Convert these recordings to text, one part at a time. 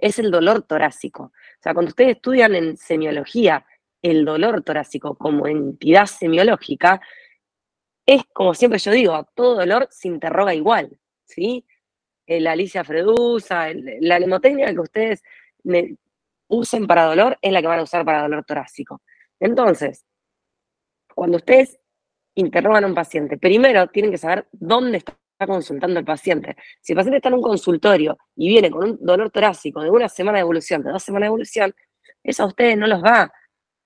es el dolor torácico. O sea, cuando ustedes estudian en semiología el dolor torácico como entidad semiológica, es como siempre yo digo, todo dolor se interroga igual, ¿sí? La Alicia Fredusa, la mnemotécnica que ustedes usen para dolor es la que van a usar para dolor torácico. Entonces, cuando ustedes interrogan a un paciente, primero tienen que saber dónde está consultando el paciente. Si el paciente está en un consultorio y viene con un dolor torácico de 1 semana de evolución, de 2 semanas de evolución, eso a ustedes no los va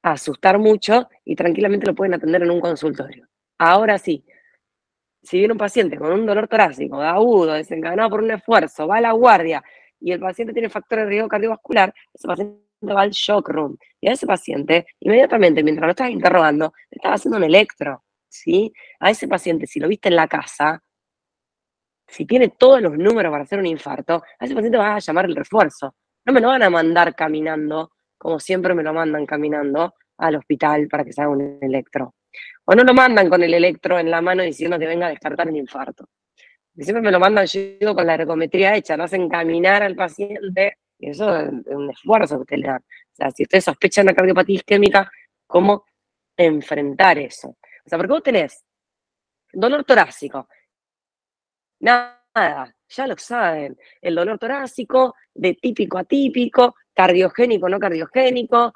a asustar mucho y tranquilamente lo pueden atender en un consultorio. Ahora sí, si viene un paciente con un dolor torácico agudo, desencadenado por un esfuerzo, va a la guardia y el paciente tiene factores de riesgo cardiovascular, ese paciente va al shock room. Y a ese paciente, inmediatamente, mientras lo estás interrogando, le estás haciendo un electro, ¿sí? A ese paciente, si lo viste en la casa, si tiene todos los números para hacer un infarto, a ese paciente vas a llamar el refuerzo. No me lo van a mandar caminando, como siempre me lo mandan caminando al hospital para que se haga un electro. O no lo mandan con el electro en la mano diciendo que venga a descartar un infarto. Y siempre me lo mandan, yo digo, con la ergometría hecha, no hacen caminar al paciente, y eso es un esfuerzo que usted le dan. O sea, si usted sospecha una cardiopatía isquémica, ¿cómo enfrentar eso? O sea, porque vos tenés dolor torácico, nada, ya lo saben, el dolor torácico, de típico a típico, cardiogénico, no cardiogénico,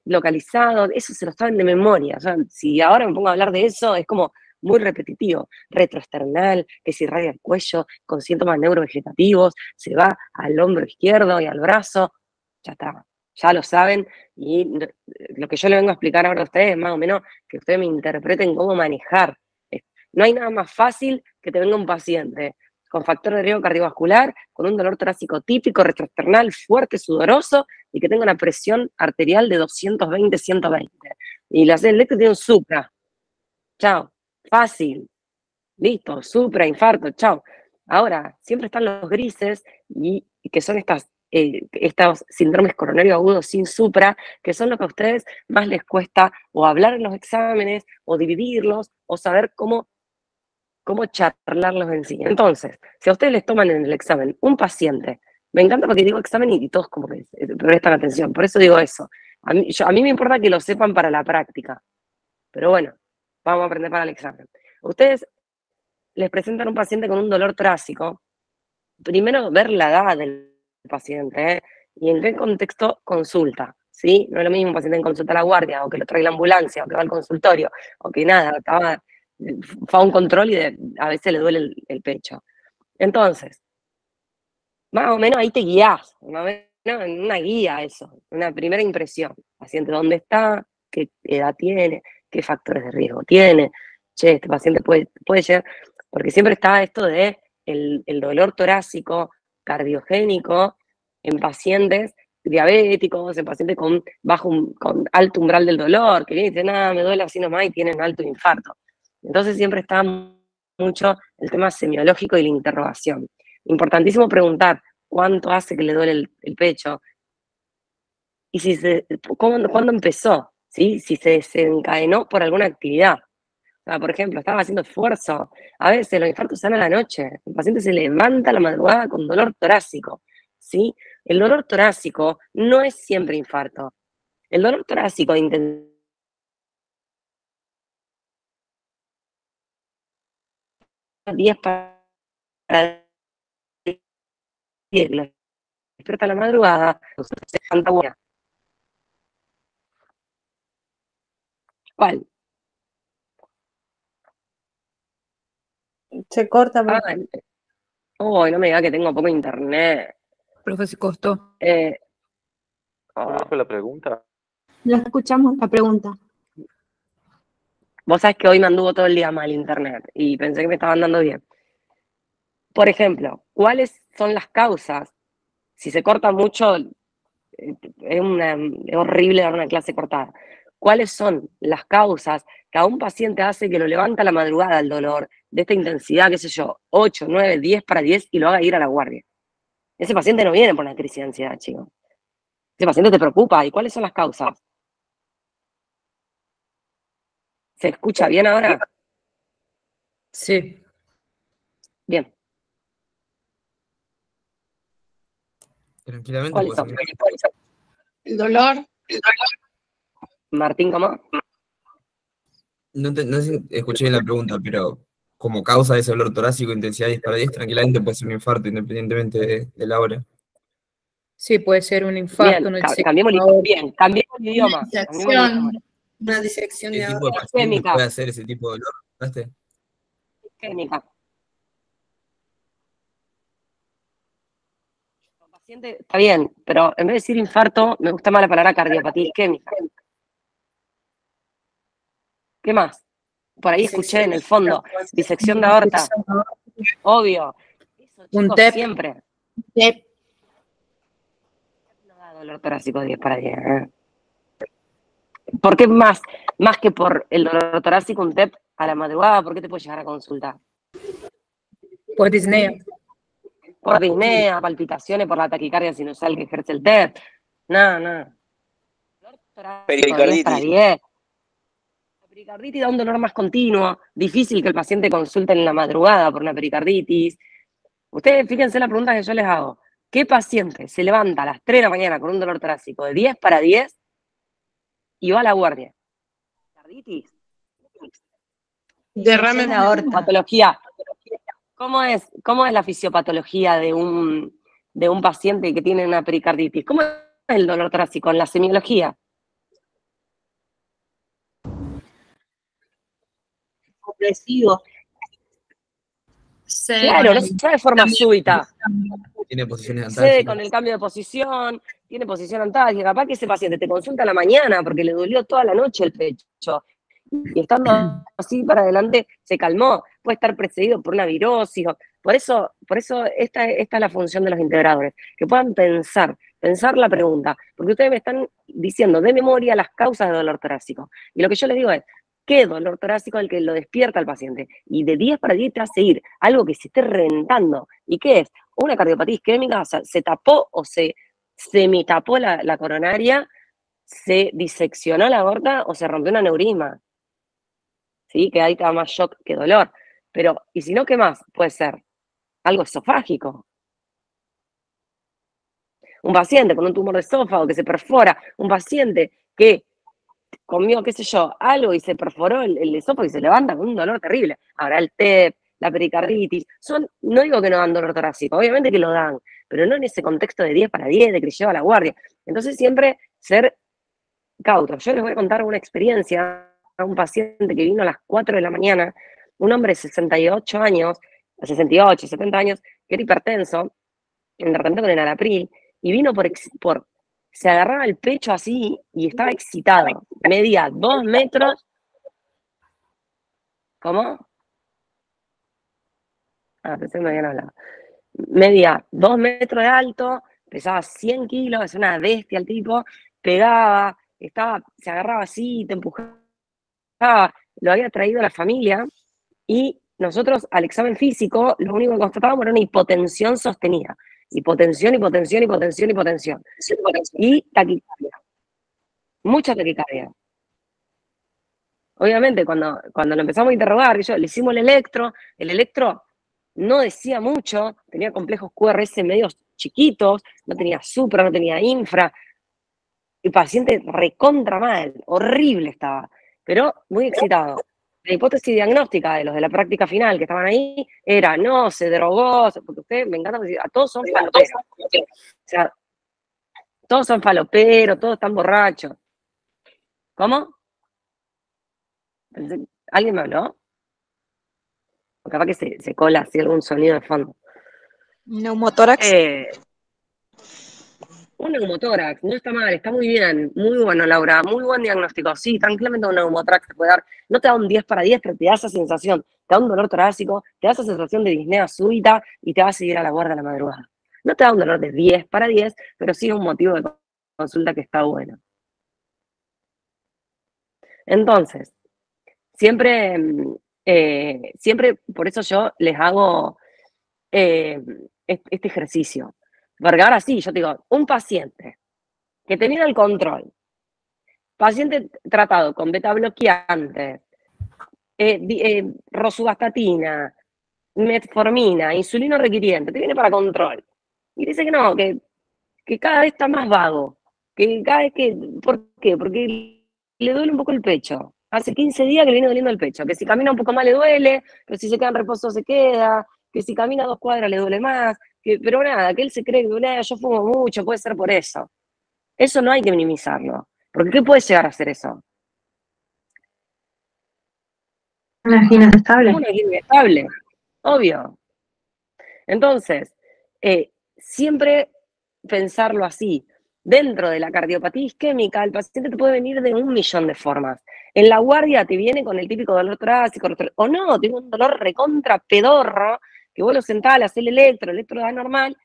localizado, eso se lo saben de memoria. O sea, si ahora me pongo a hablar de eso, es como muy repetitivo. Retroesternal, que se irradia el cuello, con síntomas neurovegetativos, se va al hombro izquierdo y al brazo, ya está, ya lo saben. Y lo que yo le vengo a explicar ahora a ustedes es más o menos que ustedes me interpreten cómo manejar. No hay nada más fácil que te venga un paciente con factor de riesgo cardiovascular, con un dolor torácico típico, retroesternal, fuerte, sudoroso, y que tenga una presión arterial de 220, 120. Y le hace el electro y tiene un supra. Chao. Fácil. Listo. Supra, infarto. Chao. Ahora, siempre están los grises, y que son estos síndromes coronarios agudos sin supra, que son lo que a ustedes más les cuesta o hablar en los exámenes, o dividirlos, o saber cómo charlarlos en sí. Entonces, si a ustedes les toman en el examen un paciente, me encanta porque digo examen y todos como que prestan atención, por eso digo eso. A mí me importa que lo sepan para la práctica, pero bueno, vamos a aprender para el examen. Ustedes les presentan un paciente con un dolor torácico, primero ver la edad del paciente, ¿eh? Y en qué contexto consulta, ¿sí? No es lo mismo un paciente en consulta a la guardia, o que lo trae la ambulancia, o que va al consultorio, o que nada, fue a un control y a veces le duele el pecho. Entonces, más o menos ahí te guías, más o menos en una guía eso, una primera impresión. Paciente, ¿dónde está? ¿Qué edad tiene? ¿Qué factores de riesgo tiene? Che, este paciente puede llegar, porque siempre está esto de el dolor torácico cardiogénico en pacientes diabéticos, en pacientes con con alto umbral del dolor, que vienen y dicen, nada, me duele así nomás y tienen alto infarto. Entonces siempre está mucho el tema semiológico y la interrogación. Importantísimo preguntar cuánto hace que le duele el pecho y cuándo empezó, ¿sí? Si se desencadenó por alguna actividad. O sea, por ejemplo, estaba haciendo esfuerzo. A veces los infartos se dan a la noche. El paciente se levanta a la madrugada con dolor torácico, ¿sí? El dolor torácico no es siempre infarto. El dolor torácico de intensidad 10 para 10, lo despierta a la madrugada, se levanta buena. ¿Cuál? Se corta, Ah, profe. oh, no me diga que tengo poco internet. Profe, se costó. Eh, ¿Cuál oh. fue la pregunta? Ya escuchamos la pregunta. Vos sabés que hoy me anduvo todo el día mal internet y pensé que me estaba andando bien. Por ejemplo, ¿cuáles son las causas? Si se corta mucho, es horrible dar una clase cortada. ¿Cuáles son las causas que a un paciente hace que lo levanta a la madrugada el dolor de esta intensidad, qué sé yo, 8, 9, 10 para 10 y lo haga ir a la guardia? Ese paciente no viene por una crisis de ansiedad, chicos. Ese paciente te preocupa. ¿Y cuáles son las causas? ¿Se escucha bien ahora? Sí. Bien. Tranquilamente ¿Cuáles puede son? ser. El dolor. Martín, ¿cómo? No sé si escuché bien la pregunta, pero como causa de ese dolor torácico, intensidad 10 para 10, tranquilamente puede ser un infarto independientemente de la hora. Sí, puede ser un Bien, infarto, no sé. cambiemos el Una idioma. Cambiemos el idioma. disección. Una disección ¿Qué de tipo de aorta. paciente Isquémica, puede hacer ese tipo de dolor? ¿Notaste? isquémica. El paciente está bien, pero en vez de decir infarto, me gusta más la palabra cardiopatía isquémica. ¿Qué más? Por ahí escuché en el fondo, disección de aorta. Obvio. Eso, Un chicos, TEP. siempre. TEP. No da dolor torácico 10 para 10. ¿Por qué más que por el dolor torácico, un TEP a la madrugada? ¿Por qué te puede llegar a consultar? Por disnea. Por disnea, palpitaciones, por la taquicardia sinusal que ejerce el TEP. No. Dolor torácico 10 para 10. La pericarditis da un dolor más continuo, difícil que el paciente consulte en la madrugada por una pericarditis. Ustedes fíjense la pregunta que yo les hago. ¿Qué paciente se levanta a las 3 de la mañana con un dolor torácico de 10 para 10 y va a la guardia? ¿Pericarditis? Derrame de aorta. Patología. ¿Cómo es la fisiopatología de un paciente que tiene una pericarditis? ¿Cómo es el dolor torácico en la semiología? Opresivo. Claro, no se da de forma súbita. Tiene posiciones Cede antálgicas. con el cambio de posición, tiene posición antálgica. Capaz que ese paciente te consulta a la mañana porque le dolió toda la noche el pecho. Y estando así para adelante se calmó. Puede estar precedido por una virosis. Por eso esta es la función de los integradores, que puedan pensar la pregunta. Porque ustedes me están diciendo de memoria las causas de dolor torácico. Y lo que yo les digo es, ¿qué dolor torácico es el que lo despierta al paciente? Y de 10 para 10 te hace ir algo que se esté reventando. ¿Y qué es? Una cardiopatía isquémica, o sea, se tapó o se semitapó la coronaria, se diseccionó la aorta o se rompió un aneurisma. ¿Sí? Que ahí te da más shock que dolor. Pero, ¿y si no, qué más? Puede ser algo esofágico. Un paciente con un tumor de esófago que se perfora, un paciente que comió, qué sé yo, algo y se perforó el esófago y se levanta con un dolor terrible. Ahora el TEP, la pericarditis, no digo que no dan dolor torácico, obviamente que lo dan, pero no en ese contexto de 10 para 10, de que lleva a la guardia. Entonces siempre ser cautos. Yo les voy a contar una experiencia a un paciente que vino a las 4 de la mañana, un hombre de 68 años, 68, 70 años, que era hipertenso, en tratamiento con enalapril, y vino se agarraba el pecho así y estaba excitado. Medía 2 metros. ¿Cómo? Pensé que me habían hablado. Medía 2 metros de alto, pesaba 100 kilos, es una bestia el tipo, pegaba, se agarraba así, te empujaba, lo había traído a la familia, y nosotros al examen físico lo único que constatábamos era una hipotensión sostenida. Hipotensión. Y taquicardia. Mucha taquicardia. Obviamente, cuando lo empezamos a interrogar, le hicimos el electro no decía mucho, tenía complejos QRS medios chiquitos, no tenía supra, no tenía infra. El paciente recontra mal, horrible estaba, pero muy excitado. La hipótesis diagnóstica de los de la práctica final que estaban ahí era, no, se drogó, porque ustedes me encanta decir, a todos son faloperos. O sea, todos son faloperos, todos están borrachos. ¿Cómo? ¿Alguien me habló? O capaz que se cola así algún sonido de fondo. Neumotórax. Un neumotórax, no está mal, está muy bien, muy bueno, Laura, muy buen diagnóstico. Sí, tranquilamente un neumotórax te puede dar, no te da un 10 para 10, pero te da esa sensación, te da un dolor torácico, te da esa sensación de disnea súbita y te va a seguir a la guardia a la madrugada. No te da un dolor de 10 para 10, pero sí es un motivo de consulta que está bueno. Entonces, siempre por eso yo les hago este ejercicio. Porque ahora sí, yo te digo, un paciente que te viene al control, paciente tratado con beta bloqueantes, rosuvastatina, metformina, insulino requiriente, te viene para control. Y dice que no, que que cada vez está más vago, que cada vez que, ¿por qué? Porque le duele un poco el pecho. Hace 15 días que le viene doliendo el pecho, que si camina un poco más le duele, que si se queda en reposo se queda, que si camina 2 cuadras le duele más, pero nada, que él se cree que yo fumo mucho, puede ser por eso. Eso no hay que minimizarlo, porque ¿qué puede llegar a ser eso? Una angina estable. Una angina estable, obvio. Entonces, siempre pensarlo así. Dentro de la cardiopatía isquémica, el paciente te puede venir de 1.000.000 de formas. En la guardia te viene con el típico dolor torácico, o no, tiene un dolor recontra pedorro, que vos lo sentás, le hacés el electro da normal,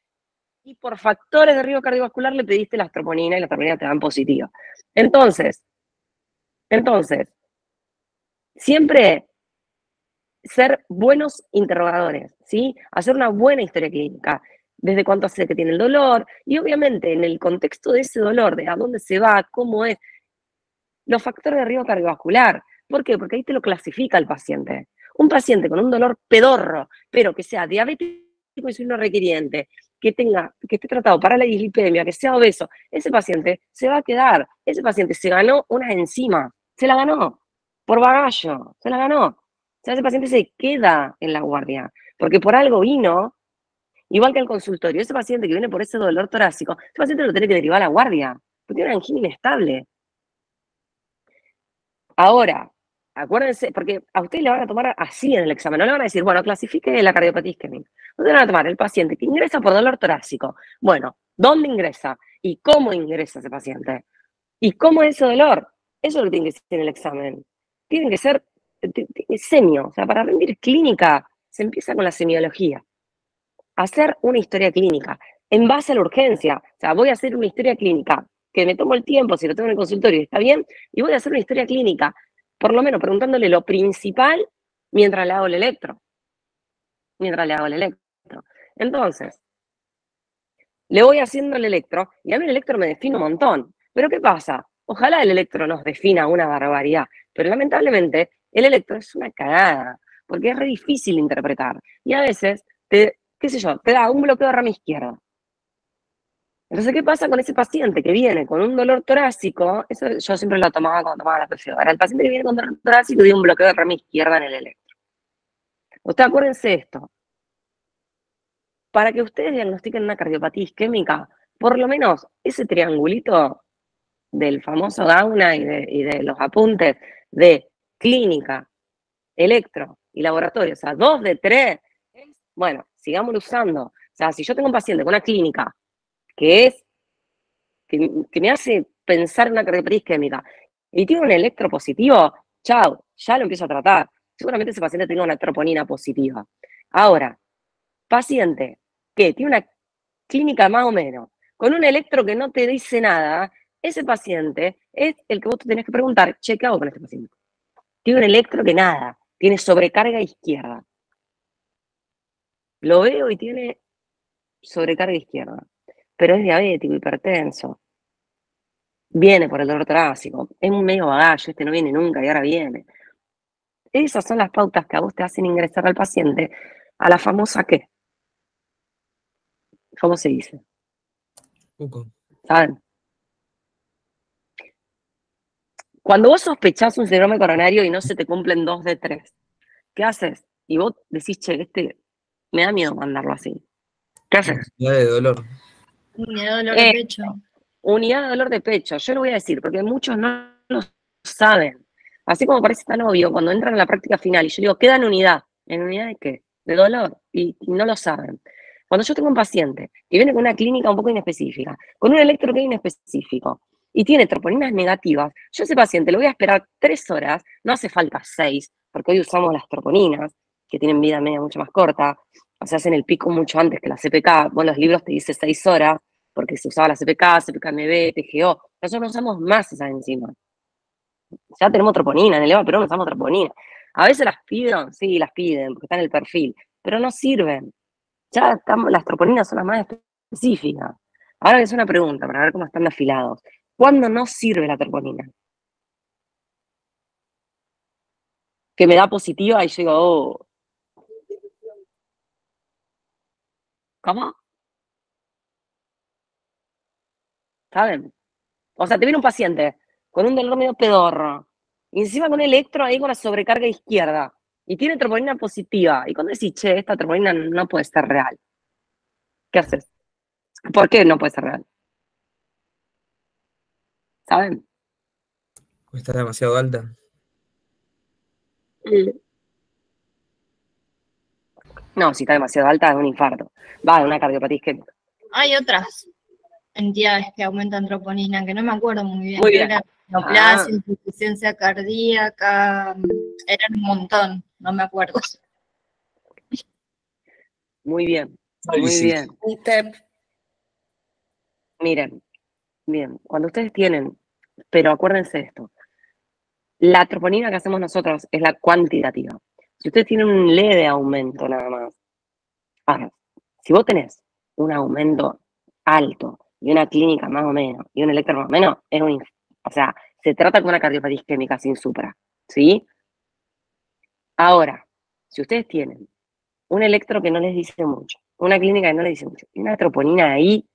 y por factores de riesgo cardiovascular le pediste la troponina y la troponina te dan positiva. Entonces, siempre ser buenos interrogadores, ¿sí? Hacer una buena historia clínica, desde cuánto hace que tiene el dolor, y obviamente en el contexto de ese dolor, de a dónde se va, cómo es, los factores de riesgo cardiovascular. ¿Por qué? Porque ahí te lo clasifica el paciente. Un paciente con un dolor pedorro, pero que sea diabético insulino requiriente, que esté tratado para la dislipemia, que sea obeso, ese paciente se va a quedar. Ese paciente se ganó unas enzimas, se la ganó, por bagallo, se la ganó. O sea, ese paciente se queda en la guardia, porque por algo vino, igual que el consultorio. Ese paciente que viene por ese dolor torácico, ese paciente lo tiene que derivar a la guardia, porque tiene una angina inestable. Ahora, acuérdense, porque a ustedes le van a tomar así en el examen, no le van a decir, bueno, clasifique la cardiopatía isquémica. Ustedes van a tomar el paciente que ingresa por dolor torácico. Bueno, ¿dónde ingresa? ¿Y cómo ingresa ese paciente? ¿Y cómo es ese dolor? Eso es lo que tiene que ser en el examen. Tienen que ser semio, o sea, para rendir clínica se empieza con la semiología. Hacer una historia clínica en base a la urgencia. O sea, voy a hacer una historia clínica que me tomo el tiempo, si lo tengo en el consultorio y está bien, y voy a hacer una historia clínica, por lo menos preguntándole lo principal mientras le hago el electro. Entonces, le voy haciendo el electro, y a mí el electro me define un montón. Pero ¿qué pasa? Ojalá el electro nos defina una barbaridad, pero lamentablemente el electro es una cagada, porque es re difícil de interpretar. Y a veces, qué sé yo, te da un bloqueo de rama izquierda. Entonces, ¿qué pasa con ese paciente que viene con un dolor torácico? Eso yo siempre lo tomaba cuando tomaba la PFO. Era el paciente que viene con dolor torácico y un bloqueo de rama izquierda en el electro. Ustedes acuérdense esto. Para que ustedes diagnostiquen una cardiopatía isquémica, por lo menos ese triangulito del famoso Gauna y de los apuntes de clínica, electro y laboratorio, o sea, 2 de 3, bueno, sigámoslo usando. O sea, si yo tengo un paciente con una clínica que me hace pensar en una cardiopatía isquémica y tiene un electro positivo, chao, ya lo empiezo a tratar. Seguramente ese paciente tenga una troponina positiva. Ahora, paciente que tiene una clínica más o menos, con un electro que no te dice nada, ese paciente es el que vos te tenés que preguntar, che, ¿qué hago con este paciente? Tiene un electro que nada, tiene sobrecarga izquierda. Lo veo y tiene sobrecarga izquierda, pero es diabético, hipertenso. Viene por el dolor torácico, es un medio bagallo, este no viene nunca y ahora viene. Esas son las pautas que a vos te hacen ingresar al paciente a la famosa ¿qué? ¿Cómo se dice? ¿Saben? Cuando vos sospechás un síndrome coronario y no se te cumplen 2 de 3, ¿qué haces? Y vos decís, che, me da miedo mandarlo así. ¿Qué haces? Unidad de dolor. Unidad de dolor de pecho. Unidad de dolor de pecho. Yo lo voy a decir porque muchos no lo saben. Así como parece tan obvio cuando entran a la práctica final y yo digo, ¿queda en unidad? ¿En unidad de qué? De dolor. Y no lo saben. Cuando yo tengo un paciente que viene con una clínica un poco inespecífica, con un electro que es inespecífico, y tiene troponinas negativas, yo a ese paciente lo voy a esperar 3 horas, no hace falta 6, porque hoy usamos las troponinas, que tienen vida media mucho más corta, o sea, hacen el pico mucho antes que la CPK. Bueno, los libros te dicen 6 horas, porque se usaba la CPK, CPK-MB, TGO. Nosotros no usamos más esas enzimas. Ya tenemos troponina, en el EVA, pero no usamos troponina. A veces las piden, sí, las piden, porque están en el perfil, pero no sirven. Ya las troponinas son las más específicas. Ahora es una pregunta para ver cómo están afilados. ¿Cuándo no sirve la troponina? Que me da positiva y yo digo, oh. ¿Cómo? ¿saben? O sea, te viene un paciente con un dolor medio pedorro, y encima con un electro ahí con la sobrecarga izquierda, y tiene troponina positiva, y cuando decís, che, esta troponina no puede ser real, ¿qué haces? ¿Por qué no puede ser real? ¿Saben? Pues está demasiado alta. No, si está demasiado alta es un infarto. Va, es una cardiopatía isquémica. Hay otras entidades que aumentan troponina, que no me acuerdo muy bien. Muy Creo bien. que era neoplasia, insuficiencia cardíaca, eran un montón, no me acuerdo. Muy bien, muy bien. Un TEP. Miren, bien, cuando ustedes tienen, pero acuérdense de esto, la troponina que hacemos nosotros es la cuantitativa. Si ustedes tienen un leve aumento nada más, ahora, si vos tenés un aumento alto y una clínica más o menos y un electro más o menos, es o sea, se trata con una cardiopatía isquémica sin supra, ¿sí? Ahora, si ustedes tienen un electro que no les dice mucho, una clínica que no les dice mucho, y una troponina ahí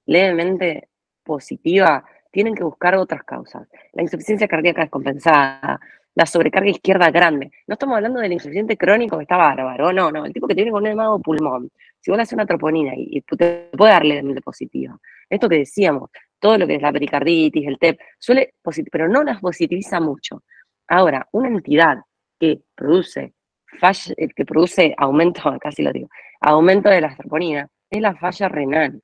levemente positiva, tienen que buscar otras causas. La insuficiencia cardíaca descompensada, la sobrecarga izquierda grande. No estamos hablando del insuficiente crónico que está bárbaro, no, el tipo que tiene con un edema de pulmón. Si vos le haces una troponina y te puede dar levemente positiva. Esto que decíamos, todo lo que es la pericarditis, el TEP, suele pero no las positiviza mucho. Ahora, una entidad que produce aumento, casi lo digo, aumento de la troponina, es la falla renal,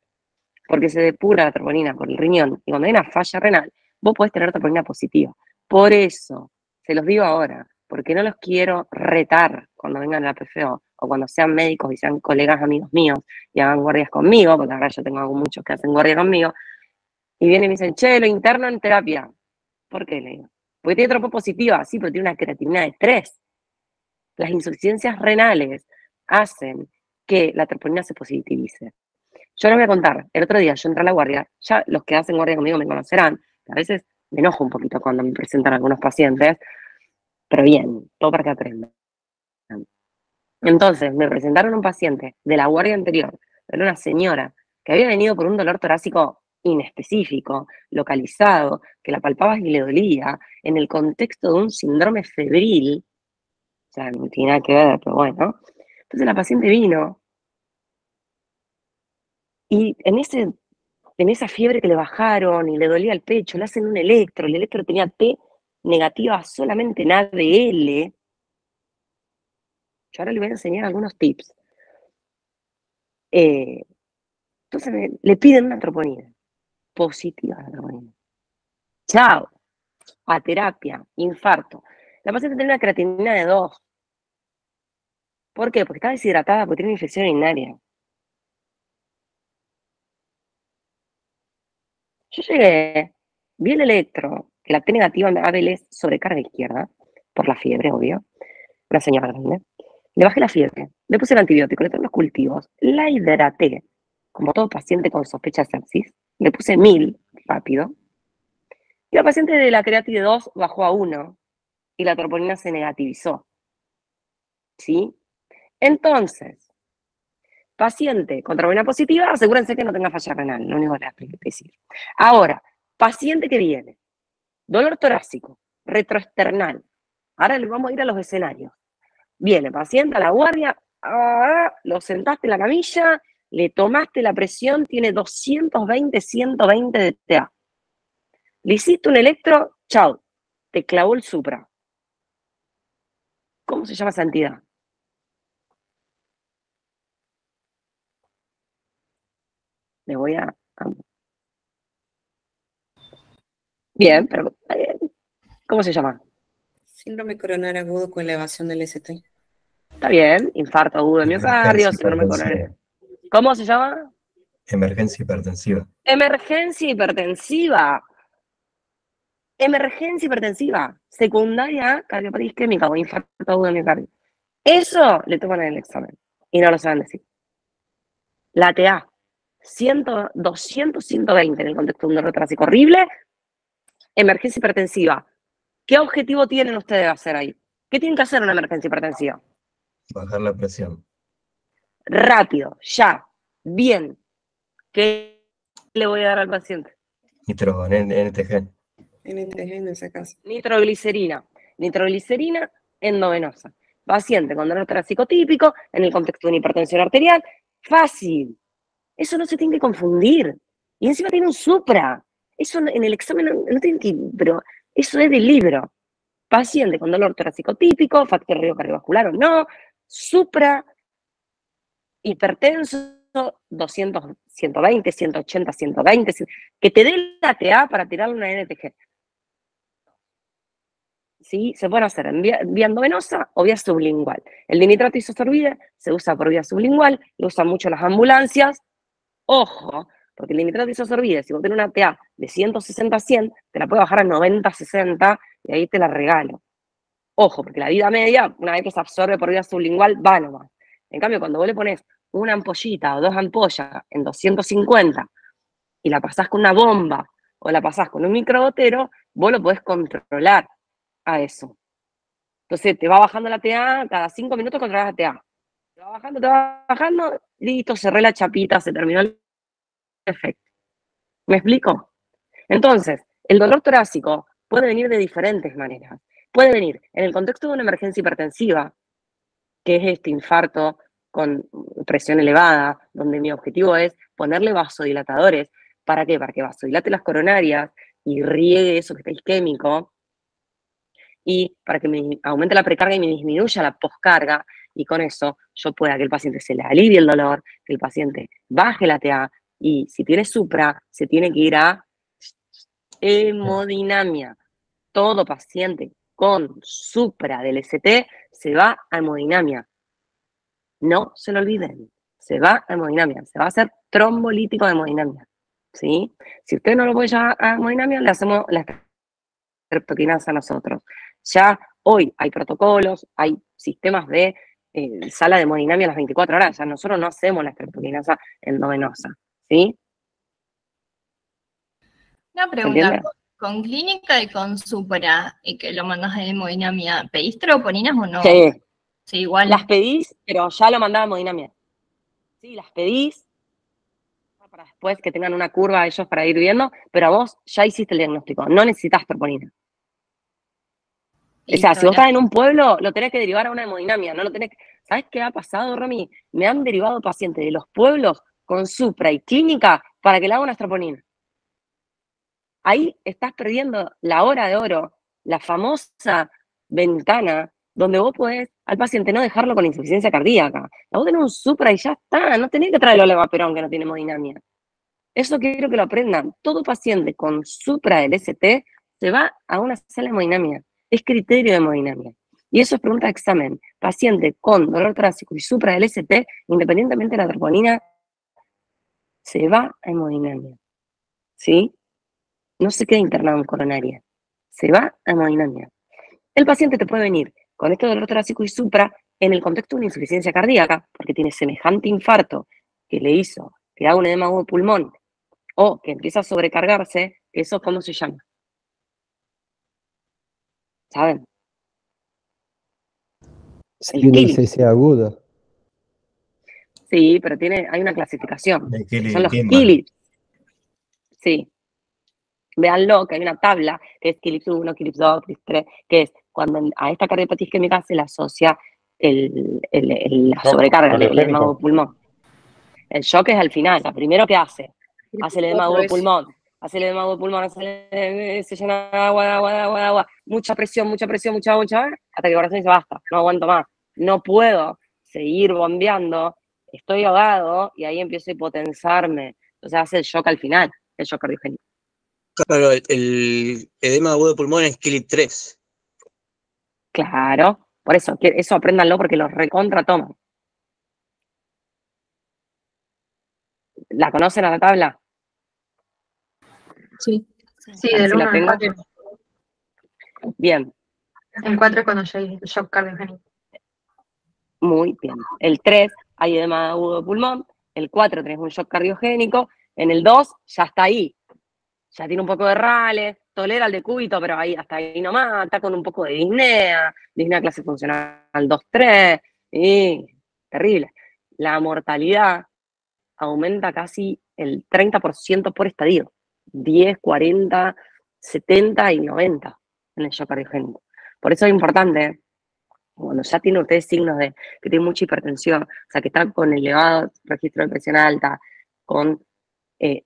porque se depura la troponina por el riñón, y cuando hay una falla renal, vos podés tener troponina positiva. Por eso, se los digo ahora, porque no los quiero retar cuando vengan a la PFO, o cuando sean médicos y sean colegas, amigos míos, y hagan guardias conmigo, porque ahora yo tengo muchos que hacen guardia conmigo, y vienen y me dicen, che, lo interno en terapia. ¿Por qué? Le digo, porque tiene tropo positiva, sí, pero tiene una creatinina de 3. Las insuficiencias renales hacen que la troponina se positivice. Yo les voy a contar, el otro día yo entré a la guardia, ya los que hacen guardia conmigo me conocerán, a veces me enojo un poquito cuando me presentan algunos pacientes, pero bien, todo para que aprendan. Entonces, me presentaron un paciente de la guardia anterior, era una señora que había venido por un dolor torácico inespecífico, localizado, que la palpabas y le dolía, en el contexto de un síndrome febril, o sea, no tiene nada que ver, pero bueno. Entonces la paciente vino y en esa fiebre que le bajaron y le dolía el pecho, le hacen un electro, el electro tenía T negativa solamente en ADL. Yo ahora le voy a enseñar algunos tips. Entonces le piden una troponina, positiva la troponina. Chao, a terapia, infarto. La paciente tiene una creatinina de 2. ¿Por qué? Porque está deshidratada, porque tiene una infección urinaria. Yo llegué, vi el electro, que la T negativa en ADL es sobrecarga izquierda, por la fiebre, obvio, una señora grande. Le bajé la fiebre, le puse el antibiótico, le tomé los cultivos, la hidraté, como todo paciente con sospecha de sepsis, le puse 1000 rápido, y la paciente de la creatinina 2 bajó a 1, y la troponina se negativizó. ¿Sí? Entonces, paciente con troponina positiva, asegúrense que no tenga falla renal, lo único que les voy a decir. Ahora, paciente que viene, dolor torácico, retroesternal. Ahora le vamos a ir a los escenarios. Viene paciente a la guardia, lo sentaste en la camilla, le tomaste la presión, tiene 220, 120 de TA. Le hiciste un electro, chau, te clavó el supra. ¿Cómo se llama esa entidad? Le voy a... Bien, pero... ¿Cómo se llama? Síndrome coronario agudo con elevación del ST. Está bien, infarto agudo de miocardio, síndrome coronario. ¿Cómo se llama? Emergencia hipertensiva. Emergencia hipertensiva. Emergencia hipertensiva. Secundaria cardiopatía isquémica o infarto agudo de miocardio. Eso le toman en el examen y no lo saben decir. La TA, 100, 200, 120 en el contexto de un dolor torácico horrible. Emergencia hipertensiva. ¿Qué objetivo tienen ustedes de hacer ahí? ¿Qué tienen que hacer en una emergencia hipertensiva? Bajar la presión. Rápido, ya, bien. ¿Qué le voy a dar al paciente? NTG. NTG en ese caso. Nitroglicerina. Nitroglicerina endovenosa. Paciente con dolor torácico típico, en el contexto de una hipertensión arterial, fácil. Eso no se tiene que confundir. Y encima tiene un supra. Eso en el examen no tiene que, pero eso es del libro. Paciente con dolor torácico típico, factor cardiovascular o no, supra, hipertenso, 200, 120, 180, 120, que te dé la TA para tirarle una NTG. ¿Sí? Se pueden hacer en vía endovenosa o vía sublingual. El dinitrato isosorbide se usa por vía sublingual, lo usan mucho las ambulancias. Ojo, porque el dinitrato isosorbide, si vos tenés una TA de 160 a 100, te la puede bajar a 90 a 60 y ahí te la regalo. Ojo, porque la vida media, una vez que se absorbe por vía sublingual, va nomás. En cambio, cuando vos le pones una ampollita o 2 ampollas en 250 y la pasás con una bomba o la pasás con un microgotero, vos lo podés controlar a eso. Entonces te va bajando la TA, cada 5 minutos controlas la TA. Te va bajando, listo, cerré la chapita, se terminó el efecto. ¿Me explico? Entonces, el dolor torácico puede venir de diferentes maneras. Puede venir en el contexto de una emergencia hipertensiva, que es este infarto con presión elevada, donde mi objetivo es ponerle vasodilatadores. ¿Para qué? Para que vasodilate las coronarias y riegue eso que está isquémico, y para que me aumente la precarga y me disminuya la poscarga, y con eso yo pueda que el paciente se le alivie el dolor, que el paciente baje la TA, y si tiene supra, se tiene que ir a hemodinamia. Todo paciente con supra del ST se va a hemodinamia. No se lo olviden, se va a hemodinamia, se va a hacer trombolítico de hemodinamia, ¿sí? Si usted no lo puede llevar a hemodinamia, le hacemos la streptokinasa a nosotros. Ya hoy hay protocolos, hay sistemas de sala de hemodinamia a las 24 horas, ya nosotros no hacemos la streptokinasa endovenosa, ¿sí? Una pregunta, con clínica y con supra, y que lo mandas a hemodinamia, ¿pedís troponinas o no? Sí. Sí, igual. Las pedís, pero ya lo mandaba a hemodinamia. Sí, las pedís para después que tengan una curva ellos para ir viendo, pero vos ya hiciste el diagnóstico, no necesitas troponina. O sea, si vos estás en un pueblo, lo tenés que derivar a una hemodinamia, no lo tenés que... ¿Sabés qué ha pasado, Romy? Me han derivado pacientes de los pueblos con supra y clínica para que le haga una troponina. Ahí estás perdiendo la hora de oro, la famosa ventana donde vos podés al paciente no dejarlo con insuficiencia cardíaca. Vos tenés un supra y ya está, no tenés que traerlo a levaperón que no tiene hemodinamia. Eso quiero que lo aprendan. Todo paciente con supra del ST se va a una sala de hemodinamia. Es criterio de hemodinamia. Y eso es pregunta de examen. Paciente con dolor torácico y supra del ST, independientemente de la troponina, se va a hemodinamia. ¿Sí? No se queda internado en coronaria. Se va a hemodinamia. El paciente te puede venir con este dolor torácico y supra en el contexto de una insuficiencia cardíaca, porque tiene semejante infarto que le hizo que haga un edema agudo de pulmón, o que empieza a sobrecargarse, ¿eso cómo se llama? ¿Saben? Sepsis aguda. Sí, pero hay una clasificación. Son los Kill. KILIPS. Sí. Véanlo, que hay una tabla, que es KILIPS 1, KILIPS 2, KILIPS 3, que es cuando a esta cardiopatía isquémica se le asocia la sobrecarga, el edema agudo de pulmón. El shock es al final, la primero que hace el edema agudo de pulmón, se llena de agua, mucha presión, mucha agua, hasta que el corazón dice basta, no aguanto más, no puedo seguir bombeando, estoy ahogado, y ahí empiezo a hipotensarme. Entonces hace el shock al final, el shock cardiogénico. Claro, el edema agudo de pulmón es KILIP 3. Claro, por eso, eso apréndanlo porque los recontra toman. ¿La conocen a la tabla? Sí. Sí, del ¿Sí la 1 al tengo? 4. Bien. El 4 es cuando ya hay shock cardiogénico. Muy bien. El 3 hay edema agudo de pulmón, el 4 tenés un shock cardiogénico, en el 2 ya está ahí. Ya tiene un poco de rales, tolera el decúbito, pero ahí hasta ahí nomás, está con un poco de disnea clase funcional 2-3, y terrible. La mortalidad aumenta casi el 30% por estadio. 10, 40, 70 y 90 en el shock cardiogénico. Por eso es importante, cuando ya tienen ustedes signos de que tienen mucha hipertensión, o sea, que están con elevado registro de presión alta, con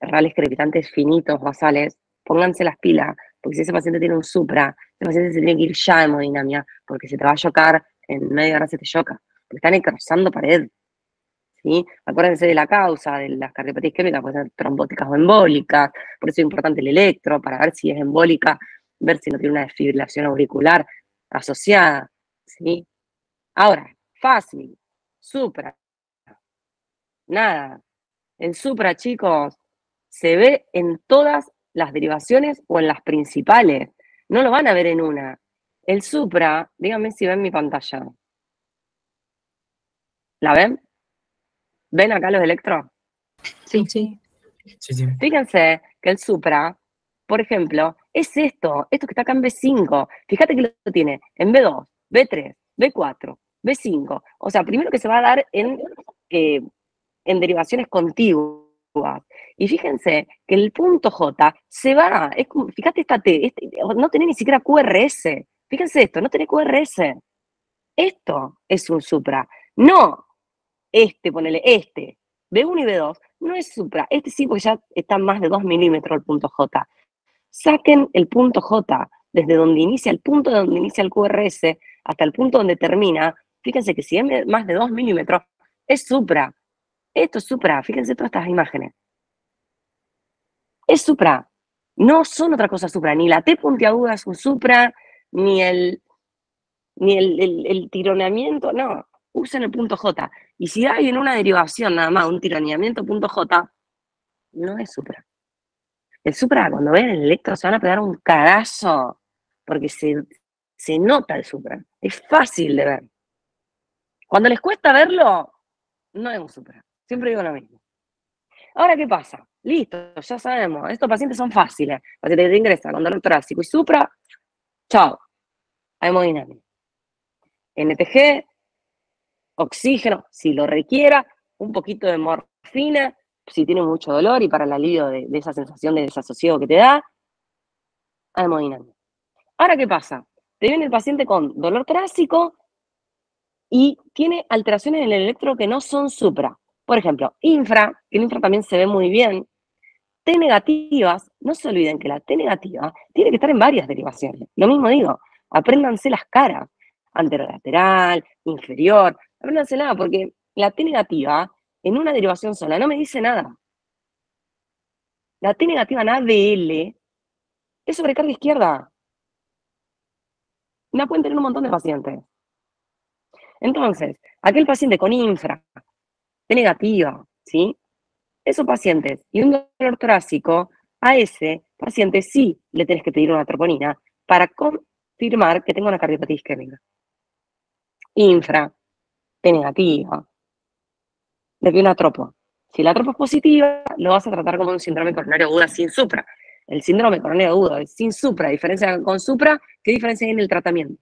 rales crepitantes finitos, basales, pónganse las pilas, porque si ese paciente tiene un supra, ese paciente se tiene que ir ya a hemodinamia, porque se te va a chocar, en media hora se te choca, porque están encauzando pared, ¿sí? Acuérdense de la causa de las cardiopatías isquémicas, pueden ser trombóticas o embólicas, por eso es importante el electro, para ver si es embólica, ver si no tiene una desfibrilación auricular asociada, ¿sí? Ahora, fácil, supra, nada. El supra, chicos, se ve en todas las derivaciones o en las principales. No lo van a ver en una. El supra, díganme si ven mi pantalla. ¿La ven? ¿Ven acá los electros? Sí. Sí, sí. Fíjense que el supra, por ejemplo, es esto que está acá en B5. Fíjate que lo tiene en B2, B3, B4, B5. O sea, primero que se va a dar en derivaciones contiguas. Y fíjense que el punto J se va, es como, fíjate esta T, no tenés ni siquiera QRS. Fíjense esto, no tenés QRS. Esto es un supra. No, ponele, B1 y B2, no es supra. Este sí, porque ya está más de 2 milímetros el punto J. Saquen el punto J, desde donde inicia el punto de donde inicia el QRS hasta el punto donde termina. Fíjense que si es más de 2 milímetros, es supra. Esto es supra, fíjense todas estas imágenes. Es supra. No son otra cosa supra. Ni la T puntiaguda es un supra, ni el tironeamiento, no. Usen el punto J. Y si hay en una derivación nada más un tironeamiento punto J, no es supra. El supra, cuando ven el electro, se van a pegar un cagazo, porque se nota el supra. Es fácil de ver. Cuando les cuesta verlo, no es un supra. Siempre digo lo mismo. Ahora, ¿qué pasa? Listo, ya sabemos. Estos pacientes son fáciles. Paciente que te ingresa con dolor torácico y supra, chao. Hemodinamia. NTG, oxígeno, si lo requiera, un poquito de morfina, si tiene mucho dolor y para el alivio de esa sensación de desasosiego que te da, hemodinamia. Ahora, ¿qué pasa? Te viene el paciente con dolor torácico y tiene alteraciones en el electro que no son supra. Por ejemplo, infra, que el infra también se ve muy bien. T negativas, no se olviden que la T negativa tiene que estar en varias derivaciones. Lo mismo digo, apréndanse las caras, anterolateral, inferior, apréndanse nada, porque la T negativa en una derivación sola no me dice nada. La T negativa en ADL es sobrecarga izquierda. La pueden tener un montón de pacientes. Entonces, aquel paciente con infra, T negativa, ¿sí? Esos pacientes y un dolor torácico, a ese paciente sí le tenés que pedir una troponina para confirmar que tenga una cardiopatía isquémica. Infra, T negativa, le pido una tropo. Si la tropo es positiva, lo vas a tratar como un síndrome coronario agudo sin supra. El síndrome coronario agudo es sin supra, a diferencia con supra, ¿qué diferencia hay en el tratamiento?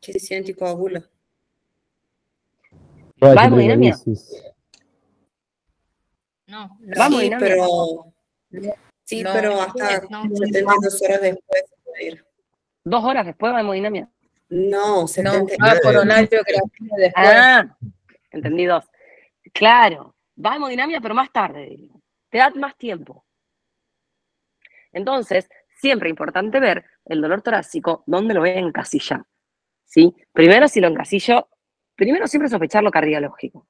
Que se anticoagula. ¿Va a hemodinamia? No. ¿Va a Sí, hemodinamia? pero hasta No. 72 horas después se puede ir. 2 horas después va a hemodinamia. No, 70. Coronariografía después. Ah, entendí 2. Claro, va a hemodinamia, pero más tarde. Te da más tiempo. Entonces, siempre es importante ver el dolor torácico, dónde lo voy a encasillar. ¿Sí? Primero, si lo encasillo, primero siempre sospechar lo cardiológico.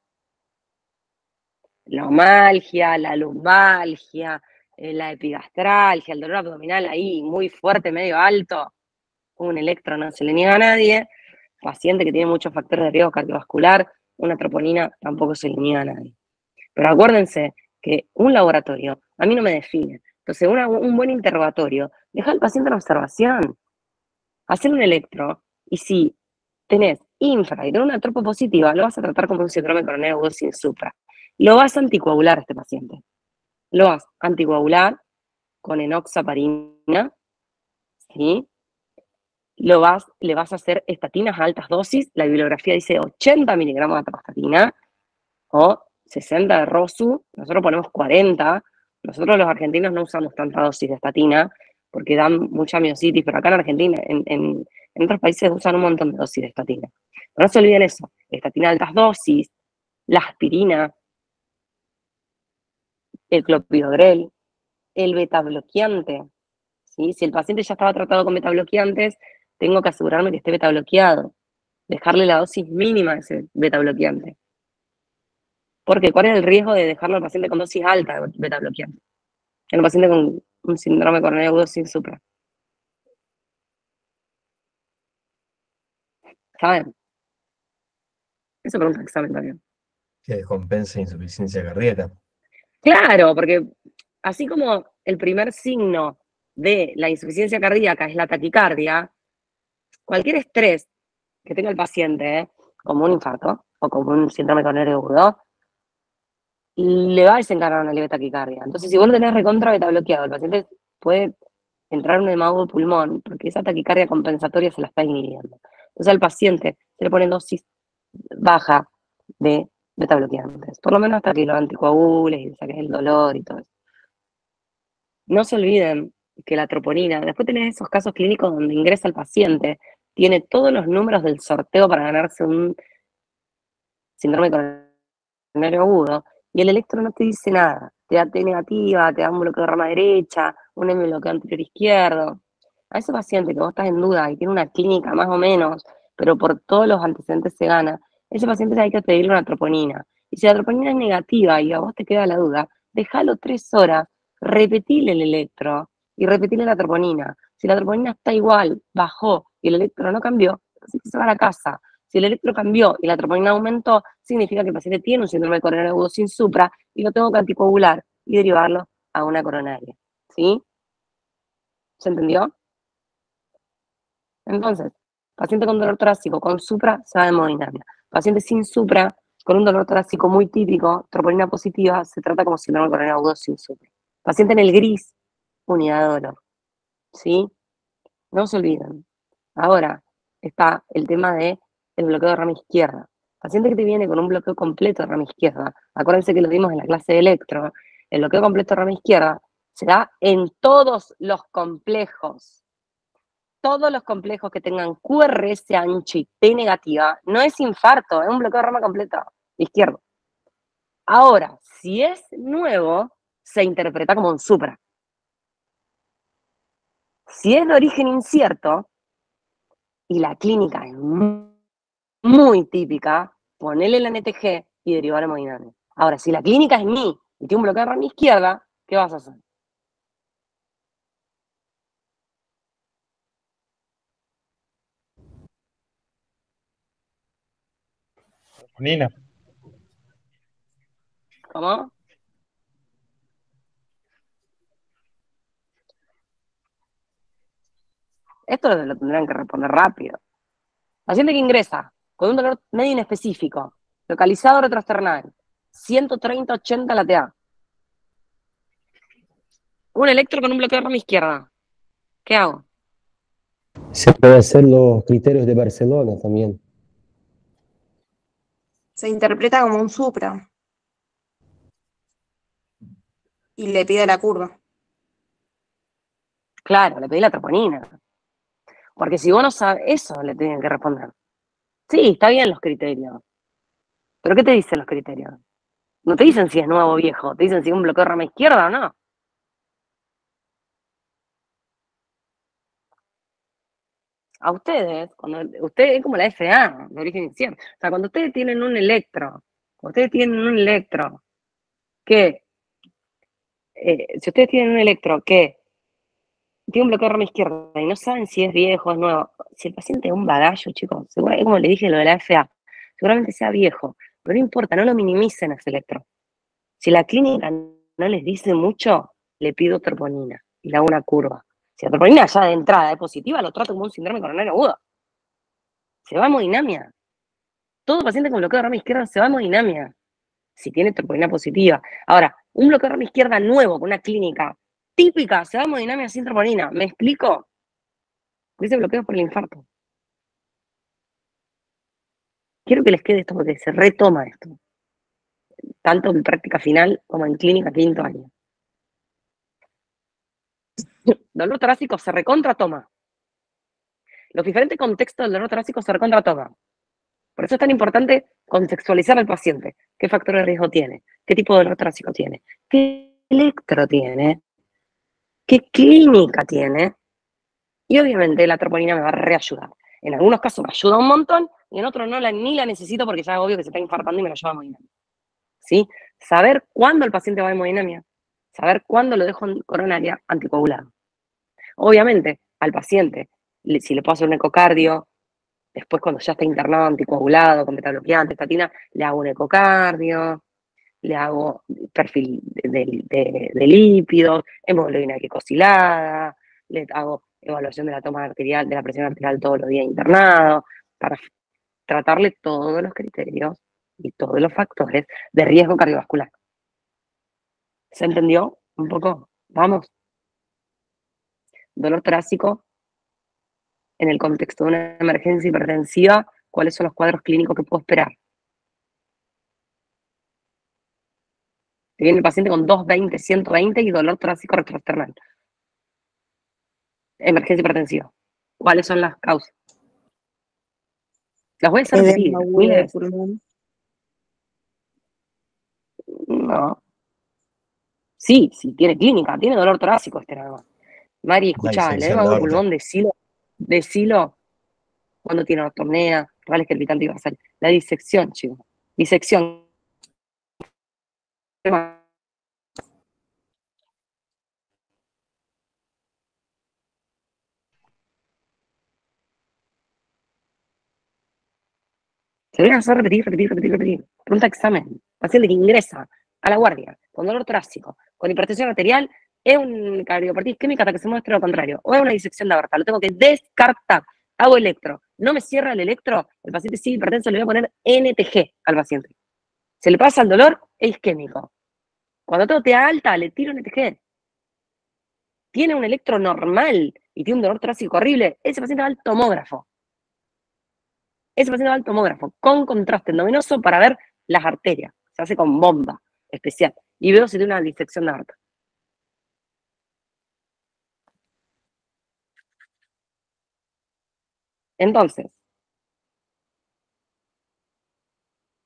La omalgia, la lumbalgia, la epigastralgia, el dolor abdominal ahí muy fuerte, medio alto, un electro no se le niega a nadie, paciente que tiene muchos factores de riesgo cardiovascular, una troponina tampoco se le niega a nadie. Pero acuérdense que un laboratorio a mí no me define. Entonces, un buen interrogatorio, deja al paciente en observación, hacer un electro, y si tenés infra y tenés una tropo positiva, lo vas a tratar como un síndrome coronario agudo sin supra. Lo vas a anticoagular a este paciente. Lo vas a anticoagular con enoxaparina, ¿sí? Le vas a hacer estatinas a altas dosis. La bibliografía dice 80 miligramos de atorvastatina o 60 de Rosu. Nosotros ponemos 40 Nosotros los argentinos no usamos tanta dosis de estatina porque dan mucha miositis, pero acá en Argentina, en otros países usan un montón de dosis de estatina. Pero no se olviden eso, estatina de altas dosis, la aspirina, el clopidogrel, el betabloqueante, ¿sí? Si el paciente ya estaba tratado con betabloqueantes, tengo que asegurarme que esté betabloqueado, dejarle la dosis mínima de ese betabloqueante. Porque ¿cuál es el riesgo de dejarlo al paciente con dosis alta de betabloqueante? En el paciente con un síndrome coronario agudo sin supra. ¿Saben? Eso pregunta el examen también. Que descompensa insuficiencia cardíaca. Claro, porque así como el primer signo de la insuficiencia cardíaca es la taquicardia, cualquier estrés que tenga el paciente, como un infarto o como un síndrome coronario agudo, le va a desencadenar una leve taquicardia. Entonces, si vos lo tenés recontra beta bloqueado, el paciente puede entrar en un edema agudo de pulmón, porque esa taquicardia compensatoria se la está inhibiendo. Entonces, al paciente se le pone dosis baja de beta bloqueantes, por lo menos hasta que lo anticoagules y saques el dolor y todo eso. No se olviden que la troponina, después tenés esos casos clínicos donde ingresa el paciente, tiene todos los números del sorteo para ganarse un síndrome coronario agudo, y el electro no te dice nada, te da T negativa, te da un bloqueo de rama derecha, un M bloqueo anterior izquierdo. A ese paciente que vos estás en duda y tiene una clínica más o menos, pero por todos los antecedentes se gana, ese paciente hay que pedirle una troponina. Y si la troponina es negativa y a vos te queda la duda, déjalo 3 horas, repetile el electro y repetile la troponina. Si la troponina está igual, bajó y el electro no cambió, así que se va a la casa. Si el electro cambió y la troponina aumentó, significa que el paciente tiene un síndrome coronario agudo sin supra y lo tengo que anticoagular y derivarlo a una coronaria. ¿Sí? ¿Se entendió? Entonces, paciente con dolor torácico con supra se va de hemodinamia. Paciente sin supra, con un dolor torácico muy típico, troponina positiva, se trata como síndrome coronario agudo sin supra. Paciente en el gris, unidad de dolor. ¿Sí? No se olviden. Ahora está el tema de el bloqueo de rama izquierda. Paciente que te viene con un bloqueo completo de rama izquierda, acuérdense que lo vimos en la clase de electro, el bloqueo completo de rama izquierda se da en todos los complejos. Todos los complejos que tengan QRS ancho y T negativa, no es infarto, es un bloqueo de rama completa izquierdo. Ahora, si es nuevo, se interpreta como un supra. Si es de origen incierto, y la clínica es muy típica, ponele la NTG y derivar hemodinamia. Ahora, si la clínica es MI y tiene un bloqueo de rama izquierda, ¿qué vas a hacer? Nina. ¿Cómo? Esto lo tendrán que responder rápido. Paciente que ingresa con un dolor medio inespecífico, localizado retroesternal, 130-80 la TA. Un electro con un bloqueo de rama izquierda. ¿Qué hago? Se puede hacer los criterios de Barcelona también. Se interpreta como un supra. Y le pide la curva. Claro, le pedí la troponina. Porque si vos no sabes, eso le tienen que responder. Sí, está bien los criterios. ¿Pero qué te dicen los criterios? No te dicen si es nuevo o viejo, te dicen si es un bloqueo de rama izquierda o no. A ustedes, cuando ustedes es como la FA, de origen incierto. O sea, cuando ustedes tienen un electro, que, si ustedes tienen un electro que tiene un bloqueo de rama izquierda y no saben si es viejo o es nuevo, si el paciente es un bagallo, chicos, seguramente, como le dije lo de la FA, seguramente sea viejo, pero no importa, no lo minimicen ese electro. Si la clínica no les dice mucho, le pido troponina y le hago una curva. Si la troponina ya de entrada es positiva, lo trato como un síndrome coronario agudo. Se va a hemodinamia. Todo paciente con bloqueo de rama izquierda se va a hemodinamia si tiene troponina positiva. Ahora, un bloqueo de rama izquierda nuevo con una clínica típica se va a hemodinamia sin troponina. ¿Me explico? Porque ese bloqueo es por el infarto. Quiero que les quede esto porque se retoma esto. Tanto en práctica final como en clínica quinto año. Dolor torácico se recontra toma. Los diferentes contextos del dolor torácico se recontra toma. Por eso es tan importante contextualizar al paciente. ¿Qué factor de riesgo tiene? ¿Qué tipo de dolor torácico tiene? ¿Qué electro tiene? ¿Qué clínica tiene? Y obviamente la troponina me va a reayudar. En algunos casos me ayuda un montón y en otros no ni la necesito porque ya es obvio que se está infartando y me lo lleva a hemodinamia. ¿Sí? Saber cuándo el paciente va a hemodinamia. Saber cuándo lo dejo en coronaria anticoagulado. Obviamente, al paciente, si le puedo hacer un ecocardio, después cuando ya está internado anticoagulado, con beta-bloqueante, estatina, le hago un ecocardio, le hago perfil de lípidos, hemoglobina glicosilada, le hago evaluación de la toma arterial, de la presión arterial todos los días internado, para tratarle todos los criterios y todos los factores de riesgo cardiovascular. ¿Se entendió un poco? Vamos. Dolor torácico en el contexto de una emergencia hipertensiva, ¿cuáles son los cuadros clínicos que puedo esperar? Viene el paciente con 220, 120 y dolor torácico retroesternal. Emergencia hipertensiva. ¿Cuáles son las causas? Las voy a hacer repetir. Edema agudo de pulmón. No. Sí, tiene clínica, tiene dolor torácico nada más. Mari, escuchá, el edema agudo de pulmón, decilo cuando tiene ortornea, rales palpitante y basal. La disección, chicos. Disección. Se deben hacer repetir. Pregunta examen. Paciente que ingresa a la guardia con dolor torácico, con hipertensión arterial, es un cardiopatía isquémica hasta que se muestre lo contrario, o es una disección de aorta, lo tengo que descartar. Hago electro, no me cierra el electro, el paciente sigue hipertenso, le voy a poner NTG al paciente. Se le pasa el dolor, es isquémico. Cuando todo te alta, le tiro NTG. Tiene un electro normal y tiene un dolor torácico horrible, ese paciente va al tomógrafo. Ese paciente va al tomógrafo con contraste endovenoso para ver las arterias. Se hace con bomba especial. Y veo si tiene una disección de aorta. Entonces,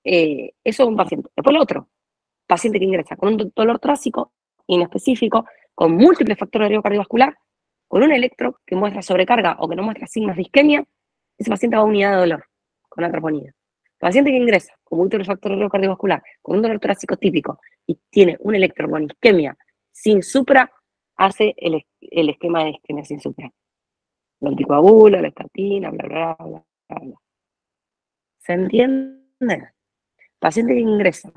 eso es un paciente. Después lo otro, paciente que ingresa con un dolor torácico inespecífico, con múltiples factores de riesgo cardiovascular, con un electro que muestra sobrecarga o que no muestra signos de isquemia, ese paciente va a unidad de dolor con la troponina. Paciente que ingresa con múltiples factores de riesgo cardiovascular, con un dolor torácico típico y tiene un electro con isquemia sin supra, hace el esquema de isquemia sin supra. Lo anticoagula, la estatina, bla. ¿Se entiende? Paciente que ingresa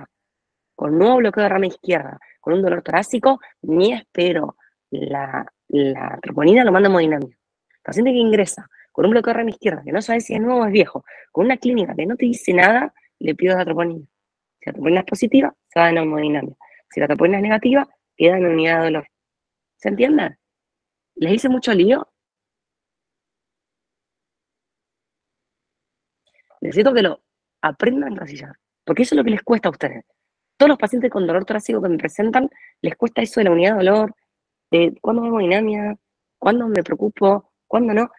con nuevo bloqueo de rama izquierda, con un dolor torácico, ni espero la troponina, lo mando a hemodinamia. Paciente que ingresa con un bloqueo de rama izquierda, que no sabe si es nuevo o es viejo, con una clínica que no te dice nada, le pido la troponina. Si la troponina es positiva, se va en hemodinamia. Si la troponina es negativa, queda en unidad de dolor. ¿Se entiende? ¿Les hice mucho lío? Necesito que lo aprendan a encasillar, porque eso es lo que les cuesta a ustedes. Todos los pacientes con dolor torácico que me presentan, les cuesta eso de la unidad de dolor, de cuándo hago hemodinamia, cuándo me preocupo, cuándo no.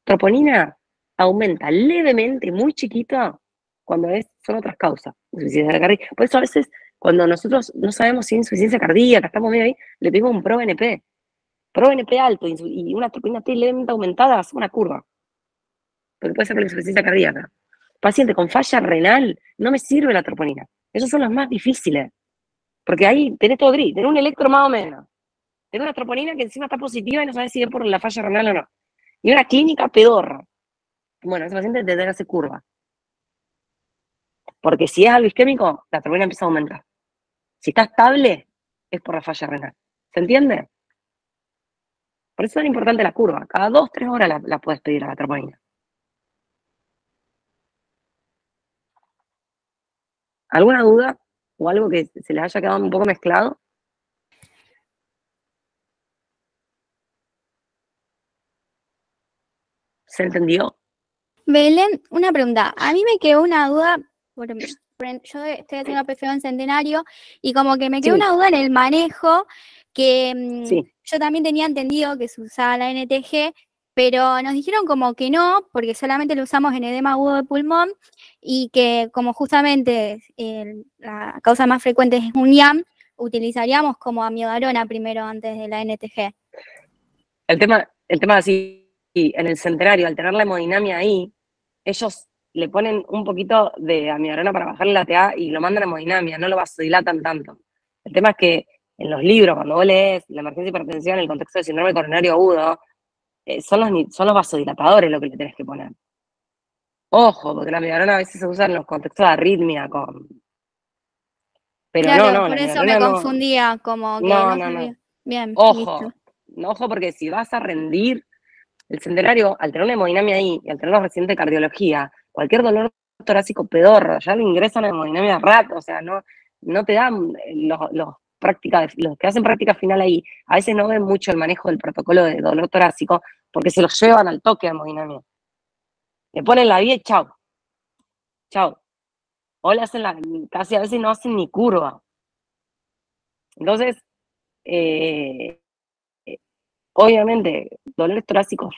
Troponina aumenta levemente, muy chiquito, cuando son otras causas. Insuficiencia cardíaca. Por eso a veces, cuando nosotros no sabemos si es insuficiencia cardíaca, estamos medio ahí, le pedimos un ProBNP. ProBNP alto y una troponina T levemente aumentada, hace una curva. Porque puede ser por la insuficiencia cardíaca. Paciente con falla renal, no me sirve la troponina. Esos son los más difíciles. Porque ahí tenés todo gris, tenés un electro más o menos. Tenés una troponina que encima está positiva y no sabes si es por la falla renal o no. Y una clínica pedorra. Bueno, ese paciente tendrá que hacer curva. Porque si es algo isquémico, la troponina empieza a aumentar. Si está estable, es por la falla renal. ¿Se entiende? Por eso es tan importante la curva. Cada 2-3 horas la puedes pedir a la troponina. ¿Alguna duda? ¿O algo que se les haya quedado un poco mezclado? ¿Se entendió? Belén, una pregunta. A mí me quedó una duda, yo estoy haciendo PFO en Centenario y como que me quedó una duda en el manejo, que Sí. yo también tenía entendido que se usaba la NTG, pero nos dijeron como que no, porque solamente lo usamos en edema agudo de pulmón y que como justamente la causa más frecuente es un IAM, utilizaríamos como amiodarona primero antes de la NTG. El tema así, en el Centenario, al tener la hemodinamia ahí, ellos le ponen un poquito de amiodarona para bajarle la TA y lo mandan a hemodinamia, no lo vasodilatan tanto. El tema es que en los libros, cuando vos lees la emergencia de hipertensión en el contexto del síndrome coronario agudo, son los vasodilatadores lo que le tenés que poner. Ojo, porque la amiodarona a veces se usa en los contextos de arritmia Pero claro, no, por la eso amiodarona me no. confundía, como que No, no no, sabía. no. Bien, Ojo, listo. ojo, porque si vas a rendir, el Centenario, al tener una hemodinamia ahí y al tener los residentes de cardiología, cualquier dolor torácico pedorro, ya lo ingresan a hemodinamia rato, o sea, no te dan los que hacen práctica final ahí, a veces no ven mucho el manejo del protocolo de dolor torácico, porque se los llevan al toque a hemodinamia. Le ponen la vía y chau. Chau. O le hacen casi a veces no hacen ni curva. Entonces, obviamente, dolores torácicos.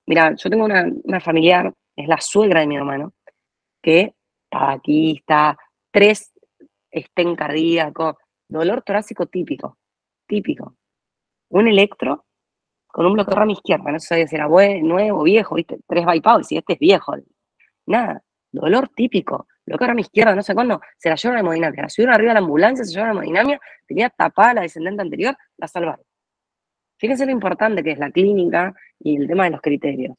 Mira, yo tengo una familiar, es la suegra de mi hermano, que tabaquista, 3 estén cardíaco, dolor torácico típico. Un electro con un bloqueo rama izquierda, no sé si era nuevo, viejo, ¿viste? 3 bypass, y este es viejo. Nada, dolor típico, bloqueo rama izquierda, no sé cuándo, se la llevaron a hemodinamia, la subieron arriba de la ambulancia, se llevaron a hemodinamia, tenía tapada la descendente anterior, la salvaron. Fíjense lo importante que es la clínica y el tema de los criterios.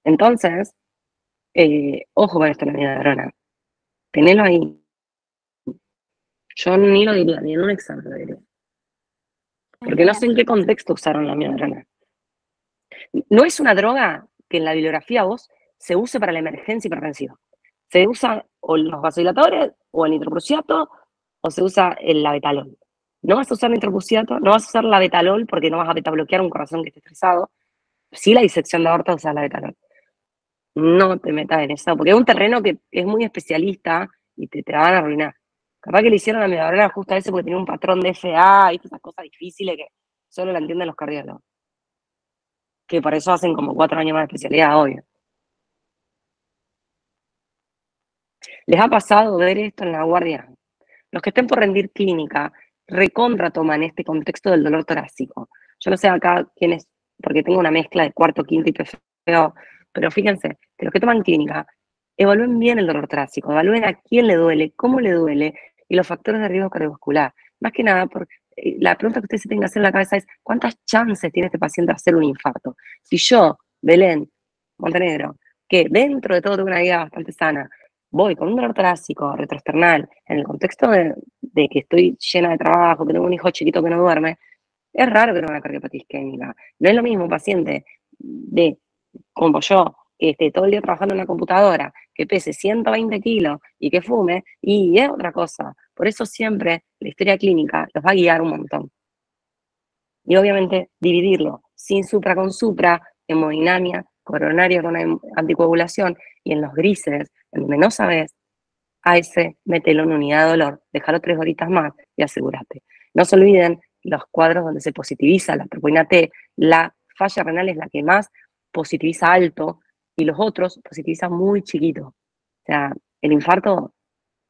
Entonces, ojo con esto, la amiodarona. Tenelo ahí. Yo ni lo diría, ni en un examen lo diría. Porque no sé en qué contexto usaron la amiodarona. No es una droga que en la bibliografía se use para la emergencia hipertensiva. Se usa o los vasodilatadores, o el nitroprusiato, o se usa el labetalol. No vas a usar nitroprusiato, no vas a usar labetalol porque no vas a betabloquear un corazón que esté estresado. Sí, la disección de aorta usa labetalol. No te metas en eso, porque es un terreno que es muy especialista y te van a arruinar. Capaz que le hicieron a amiodarona justo a ese porque tenía un patrón de FA y esas cosas difíciles que solo la entienden los cardiólogos. Que por eso hacen como 4 años más de especialidad, obvio. ¿Les ha pasado ver esto en la guardia? Los que estén por rendir clínica, recontra toman este contexto del dolor torácico. Yo no sé acá quiénes, porque tengo una mezcla de cuarto, quinto y PFO, pero fíjense, que los que toman clínica, evalúen bien el dolor torácico, evalúen a quién le duele, cómo le duele, y los factores de riesgo cardiovascular. Más que nada, la pregunta que ustedes se tienen que hacer en la cabeza es, ¿cuántas chances tiene este paciente de hacer un infarto? Si yo, Belén Montenegro, que dentro de todo tengo una vida bastante sana, voy con un dolor torácico, retroesternal, en el contexto de que estoy llena de trabajo, que tengo un hijo chiquito que no duerme, es raro que tenga una cardiopatía isquémica. No es lo mismo un paciente como yo, que esté todo el día trabajando en una computadora, que pese 120 kilos y que fume, y es otra cosa. Por eso siempre la historia clínica los va a guiar un montón. Y obviamente dividirlo sin supra con supra, hemodinamia, coronaria con anticoagulación, y en los grises, en donde no sabes, a ese mételo en unidad de dolor, déjalo 3 horitas más y asegúrate. No se olviden los cuadros donde se positiviza la troponina T, la falla renal es la que más positiviza alto y los otros positivizan muy chiquito. O sea, el infarto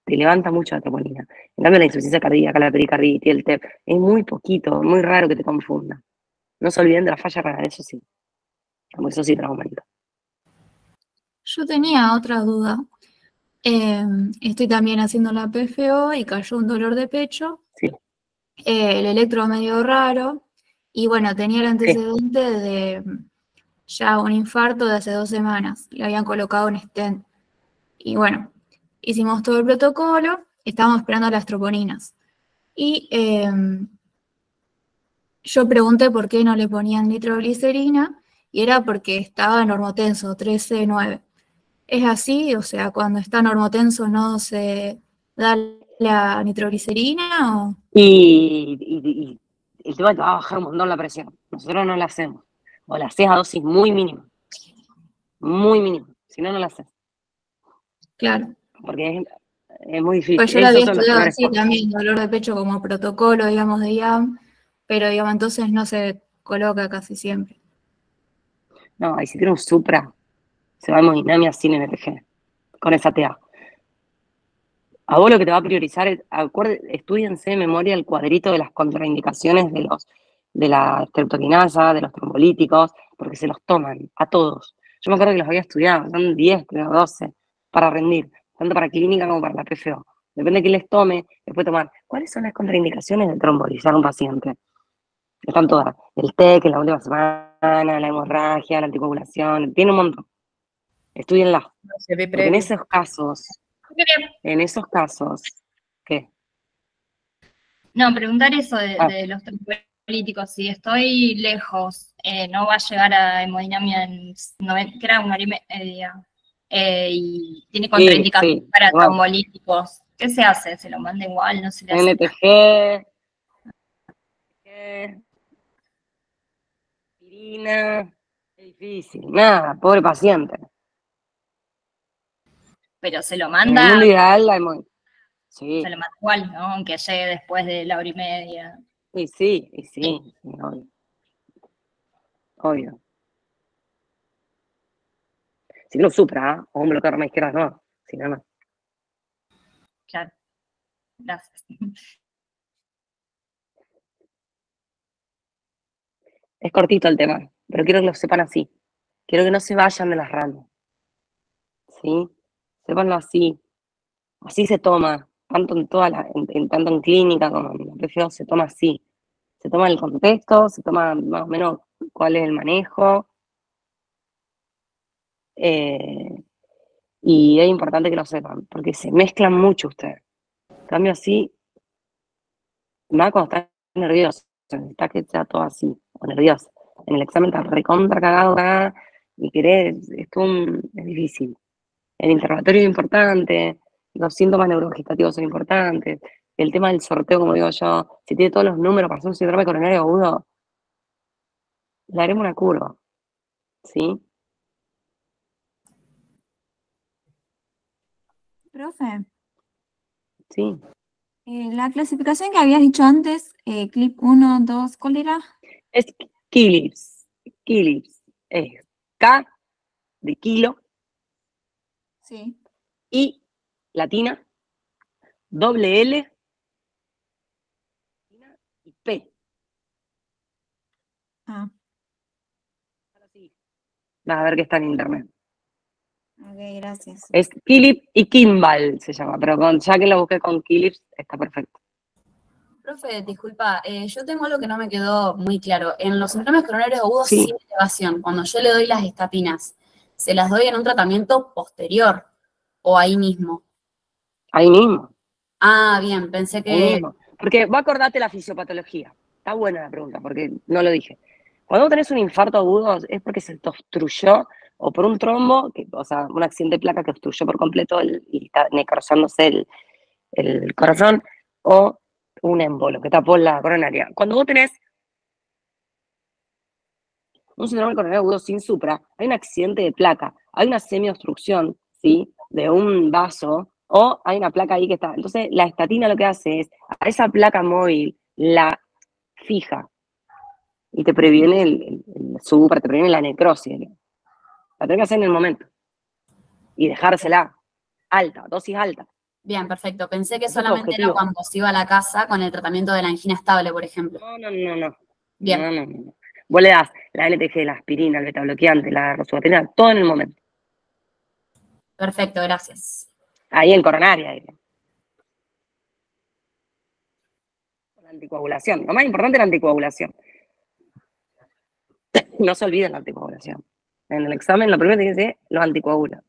te levanta mucho la troponina. En cambio, la insuficiencia cardíaca, la pericarditis, el TEP, es muy poquito, muy raro que te confunda. No se olviden de la falla renal, eso sí. Como eso sí te aumenta. Yo tenía otra duda. Estoy también haciendo la PFO y cayó un dolor de pecho. Sí. El electro medio raro. Y bueno, tenía el antecedente de ya un infarto de hace 2 semanas. Le habían colocado un stent. Y bueno, hicimos todo el protocolo. Estábamos esperando las troponinas. Y yo pregunté por qué no le ponían nitroglicerina. Y era porque estaba normotenso, 13,9. ¿Es así? O sea, cuando está normotenso no se da la nitroglicerina o... Y el tema te va a bajar un montón la presión. Nosotros no la hacemos. O la haces a dosis muy mínima. Muy mínima. Si no, no la haces. Claro. Porque Es muy difícil. Pues yo lo Esos había son los estudiado peores así cosas. también, dolor de pecho como protocolo, digamos, de IAM, pero digamos, entonces no se coloca casi siempre. No, y si tiene un supra, se va a hemodinamia sin NTG, con esa TA. A vos lo que te va a priorizar es, estudiense de memoria el cuadrito de las contraindicaciones de la streptokinasa, de los trombolíticos, porque se los toman a todos. Yo me acuerdo que los había estudiado, son 10, creo, 12, para rendir, tanto para clínica como para la PFO. Depende de quién les tome, después tomar. ¿Cuáles son las contraindicaciones de trombolizar a un paciente? Están todas. El TEC en la última semana, la hemorragia, la anticoagulación, tiene un montón. Estudienla. Se ve Porque en previo. esos casos, ¿qué? No, preguntar eso de, Ah. de los trombolíticos. Si estoy lejos, no va a llegar a hemodinamia en que era 1 hora y media. Y tiene contraindicación sí, para igual. trombolíticos. ¿Qué se hace? ¿Se lo manda igual? ¿No se le hace? NTG, aspirina, es difícil, nada, pobre paciente. Pero se lo En el manda, mundo ideal, la hemo- sí, se lo manda igual, ¿no? Aunque llegue después de la 1 hora y media. sí, obvio. Obvio. Si no supra, o un bloqueador más izquierda, no, si no, no. Claro. Gracias. Es cortito el tema, pero quiero que lo sepan así. Quiero que no se vayan de las ramas. ¿Sí? Sépanlo así. Así se toma, tanto tanto en clínica como en la PFO, se toma así. Se toma el contexto, se toma más o menos cuál es el manejo. Y es importante que lo sepan, porque se mezclan mucho ustedes. En cambio así, más cuando estás nervioso, necesitas que sea todo así, o nervioso. En el examen estás recontra cagado, cagada, y querés, es difícil. El interrogatorio es importante, los síntomas neurovegetativos son importantes, el tema del sorteo, como digo yo, si tiene todos los números para hacer un síndrome coronario agudo, le haremos una curva, ¿sí? Profe, Sí. la clasificación que habías dicho antes, clip 1, 2, ¿cuál era? Es Kilips. Kilips es K de kilo, Sí. I latina, doble L y P. Ah, Vas a ver que está en internet. ok, gracias. Es Kilip y Kimball se llama, pero ya que lo busqué con Kilips, está perfecto. Profe, disculpa, yo tengo algo que no me quedó muy claro. En los síndromes coronarios agudos Sí. sin elevación, cuando yo le doy las estatinas, ¿se las doy en un tratamiento posterior o ahí mismo? Ahí mismo. Ah, bien, pensé Ahí que... mismo. Porque vos acordate la fisiopatología. Está buena la pregunta, porque no lo dije. Cuando vos tenés un infarto agudo es porque se te obstruyó o por un trombo, o sea, un accidente de placa que obstruyó por completo y está necrosándose el corazón, o un embolo que tapó la coronaria. Cuando vos tenés un síndrome coronario agudo sin supra, hay un accidente de placa, hay una semiobstrucción, ¿sí?, de un vaso, o hay una placa ahí que está. Entonces, la estatina lo que hace es, a esa placa móvil la fija y te previene el supra, te previene la necrosis. La tenés que hacer en el momento. Y dejársela alta, dosis alta. Bien, perfecto. Pensé que Ese es tu solamente era objetivo. cuando se iba a la casa con el tratamiento de la angina estable, por ejemplo. No. Bien. No. Vos le das la NTG, la aspirina, el betabloqueante, la rosuvatrina, todo en el momento. Perfecto, gracias. Ahí en coronaria. La anticoagulación. Lo más importante es la anticoagulación. No se olviden la anticoagulación. En el examen, lo primero que tiene que decir, lo anticoagula.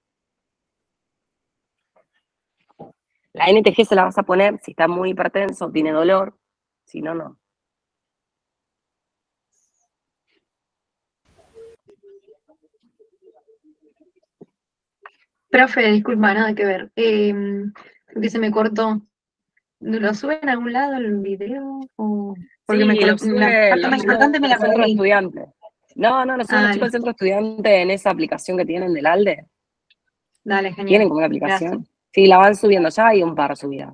La NTG se la vas a poner si está muy hipertenso, tiene dolor. Si no, no. Profe, disculpa, nada que ver. Porque se me cortó. ¿Lo sube en algún lado el video? O... Porque Sí, me lo la sube parte más importante me la el centro perdí. estudiante. No, lo suben los chicos del centro estudiante en esa aplicación que tienen del ALDE. Dale, genial. ¿Tienen como una aplicación? Gracias. Sí, la van subiendo, ya hay un par subidas.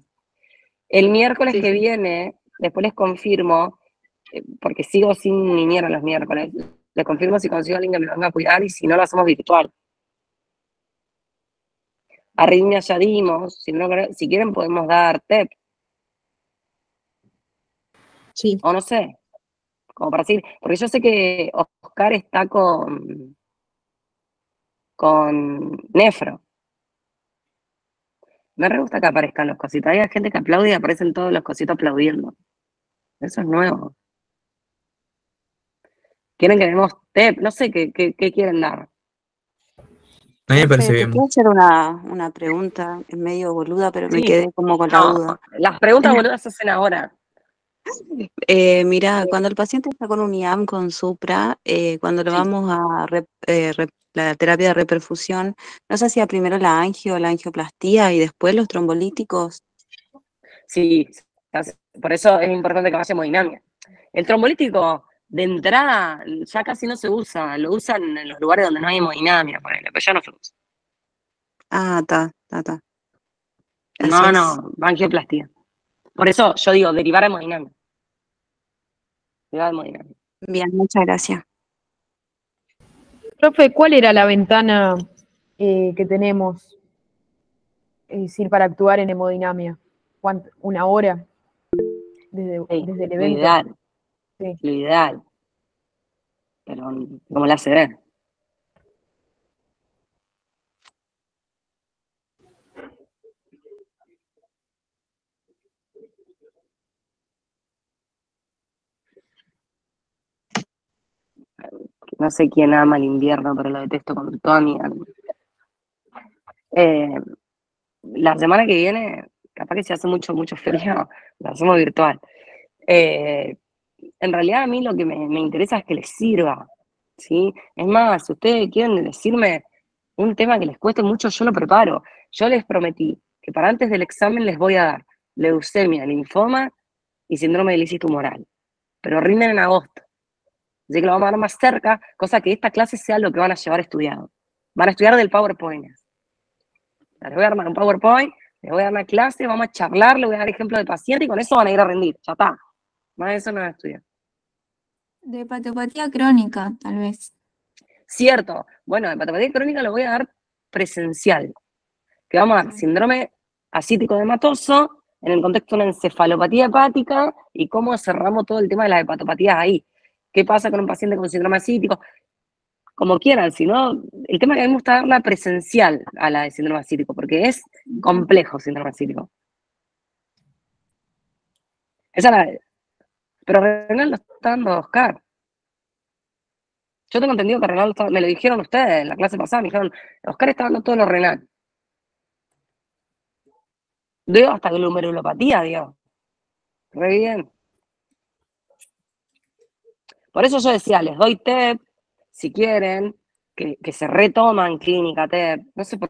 El miércoles Sí, que sí. viene, después les confirmo, porque sigo sin niñera los miércoles, les confirmo si consigo a alguien que me lo venga a cuidar y si no lo hacemos virtual. Arritmia ya dimos, si, no, si quieren podemos dar TEP. Sí. O no sé, como para decir, porque yo sé que Oscar está con Nefro. Me re gusta que aparezcan los cositos. Hay gente que aplaude y aparecen todos los cositos aplaudiendo. Eso es nuevo. Quieren que demos TEP, no sé qué quieren dar. A mí me parece ¿Te bien. puedo hacer una pregunta medio boluda, pero me Sí. quedé como con la No, duda? las preguntas boludas se hacen ahora. Mirá, cuando el paciente está con un IAM con Supra, cuando lo Sí. vamos a la terapia de reperfusión, ¿no se hacía primero la angio, la angioplastía y después los trombolíticos? Sí, por eso es importante que vaya hemodinamia. El trombolítico, de entrada, ya casi no se usa. Lo usan en los lugares donde no hay hemodinamia, ponele, pero ya no se usa. Ah, está. No, angioplastía. Por eso yo digo, derivar a hemodinamia. Derivar a hemodinamia. Bien, muchas gracias. Profe, ¿cuál era la ventana que tenemos para actuar en hemodinamia? ¿Una hora? Desde el Lo evento. ideal. Sí. Lo ideal. Pero como la se ve. No sé quién ama el invierno, pero lo detesto con toda mi alma. La semana que viene, capaz que si hace mucho frío, lo hacemos virtual. En realidad a mí lo que me interesa es que les sirva, ¿sí? Es más, si ustedes quieren decirme un tema que les cueste mucho, yo lo preparo. Yo les prometí que para antes del examen les voy a dar leucemia, linfoma y síndrome de lisis tumoral. Pero rinden en agosto. Así que lo vamos a dar más cerca, cosa que esta clase sea lo que van a llevar estudiado. Van a estudiar del PowerPoint. Les voy a armar un PowerPoint, les voy a dar una clase, vamos a charlar, les voy a dar ejemplo de paciente y con eso van a ir a rendir. Ya está. Más de eso no van a estudiar. De hepatopatía crónica, tal vez. Cierto. Bueno, de hepatopatía crónica lo voy a dar presencial. Que vamos a dar síndrome ascítico hematoso en el contexto de una encefalopatía hepática y cómo cerramos todo el tema de las hepatopatías ahí. ¿Qué pasa con un paciente con síndrome ascítico? Como quieran, si no, el tema que a mí me gusta darla presencial a la de síndrome ascítico, porque es complejo síndrome ascítico. Esa la, pero Renal lo está dando Oscar. Yo tengo entendido que Renal me lo dijeron ustedes en la clase pasada, me dijeron, Oscar está dando todo lo renal. Dio hasta glomerulopatía, dio. Re bien. Por eso yo decía, les doy TEP, si quieren, que se retoman clínica TEP. No sé por